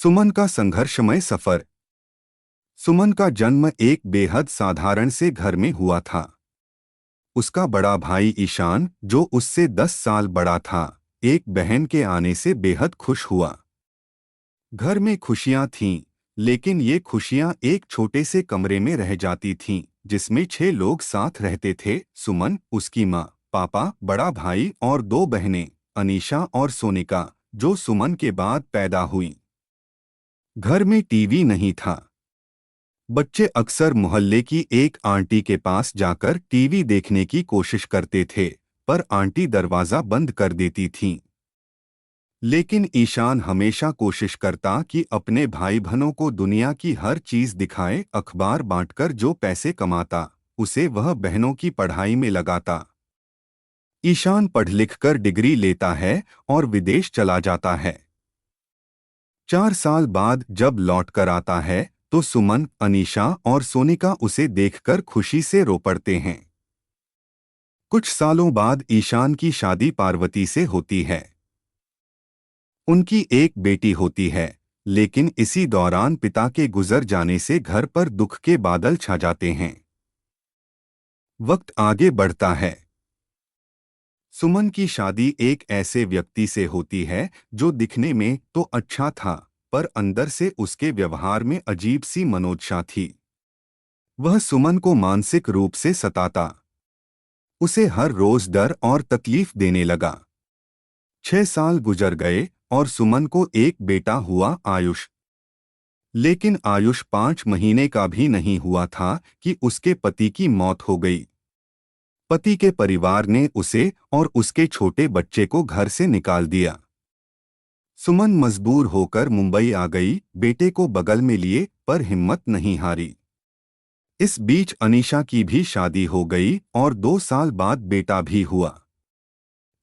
सुमन का संघर्षमय सफर। सुमन का जन्म एक बेहद साधारण से घर में हुआ था। उसका बड़ा भाई ईशान, जो उससे 10 साल बड़ा था, एक बहन के आने से बेहद खुश हुआ। घर में खुशियां थीं, लेकिन ये खुशियां एक छोटे से कमरे में रह जाती थीं, जिसमें 6 लोग साथ रहते थे। सुमन, उसकी माँ, पापा, बड़ा भाई और 2 बहनें, अनीशा और सोनिका, जो सुमन के बाद पैदा हुईं। घर में टीवी नहीं था। बच्चे अक्सर मोहल्ले की एक आंटी के पास जाकर टीवी देखने की कोशिश करते थे, पर आंटी दरवाजा बंद कर देती थीं। लेकिन ईशान हमेशा कोशिश करता कि अपने भाई बहनों को दुनिया की हर चीज दिखाए। अखबार बांटकर जो पैसे कमाता, उसे वह बहनों की पढ़ाई में लगाता। ईशान पढ़ लिख कर डिग्री लेता है और विदेश चला जाता है। 4 साल बाद जब लौट कर आता है, तो सुमन, अनीशा और सोनिका उसे देखकर खुशी से रो पड़ते हैं। कुछ सालों बाद ईशान की शादी पार्वती से होती है। उनकी एक बेटी होती है, लेकिन इसी दौरान पिता के गुजर जाने से घर पर दुख के बादल छा जाते हैं। वक्त आगे बढ़ता है। सुमन की शादी एक ऐसे व्यक्ति से होती है जो दिखने में तो अच्छा था, पर अंदर से उसके व्यवहार में अजीब सी मनोदशा थी। वह सुमन को मानसिक रूप से सताता। उसे हर रोज डर और तकलीफ देने लगा। 6 साल गुजर गए और सुमन को एक बेटा हुआ, आयुष। लेकिन आयुष 5 महीने का भी नहीं हुआ था कि उसके पति की मौत हो गई। पति के परिवार ने उसे और उसके छोटे बच्चे को घर से निकाल दिया। सुमन मजबूर होकर मुंबई आ गई, बेटे को बगल में लिए, पर हिम्मत नहीं हारी। इस बीच अनीशा की भी शादी हो गई और 2 साल बाद बेटा भी हुआ।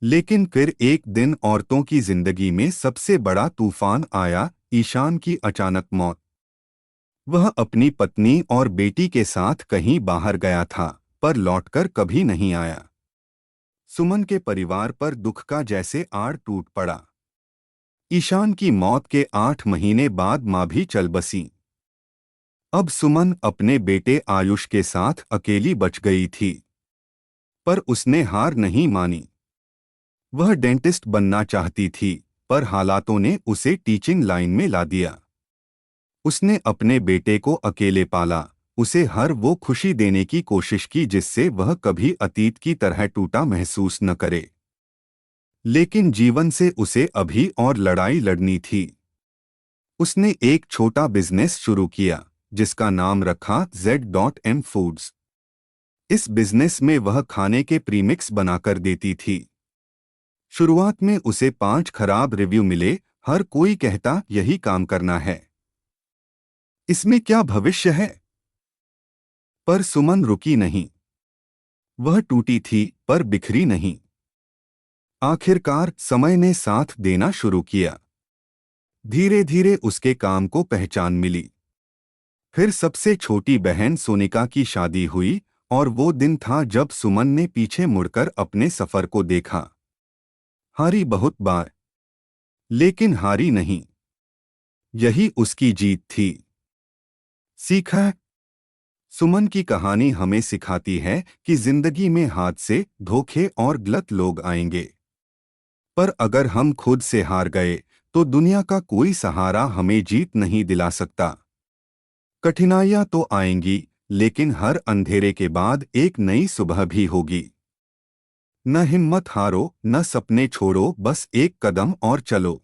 लेकिन फिर एक दिन औरतों की जिंदगी में सबसे बड़ा तूफान आया, ईशान की अचानक मौत। वह अपनी पत्नी और बेटी के साथ कहीं बाहर गया था, पर लौटकर कभी नहीं आया। सुमन के परिवार पर दुख का जैसे आड़ टूट पड़ा। ईशान की मौत के 8 महीने बाद मां भी चल बसी। अब सुमन अपने बेटे आयुष के साथ अकेली बच गई थी। पर उसने हार नहीं मानी। वह डेंटिस्ट बनना चाहती थी, पर हालातों ने उसे टीचिंग लाइन में ला दिया। उसने अपने बेटे को अकेले पाला, उसे हर वो खुशी देने की कोशिश की जिससे वह कभी अतीत की तरह टूटा महसूस न करे। लेकिन जीवन से उसे अभी और लड़ाई लड़नी थी। उसने एक छोटा बिजनेस शुरू किया, जिसका नाम रखा Z.M फूड्स। इस बिजनेस में वह खाने के प्रीमिक्स बनाकर देती थी। शुरुआत में उसे 5 खराब रिव्यू मिले। हर कोई कहता, यही काम करना है, इसमें क्या भविष्य है। पर सुमन रुकी नहीं। वह टूटी थी, पर बिखरी नहीं। आखिरकार समय ने साथ देना शुरू किया। धीरे धीरे उसके काम को पहचान मिली। फिर सबसे छोटी बहन सोनिका की शादी हुई, और वो दिन था जब सुमन ने पीछे मुड़कर अपने सफर को देखा। हारी बहुत बार, लेकिन हारी नहीं। यही उसकी जीत थी। सीखा। सुमन की कहानी हमें सिखाती है कि जिंदगी में हादसे, धोखे और गलत लोग आएंगे, पर अगर हम खुद से हार गए, तो दुनिया का कोई सहारा हमें जीत नहीं दिला सकता। कठिनाइयां तो आएंगी, लेकिन हर अंधेरे के बाद एक नई सुबह भी होगी। न हिम्मत हारो, न सपने छोड़ो, बस एक कदम और चलो।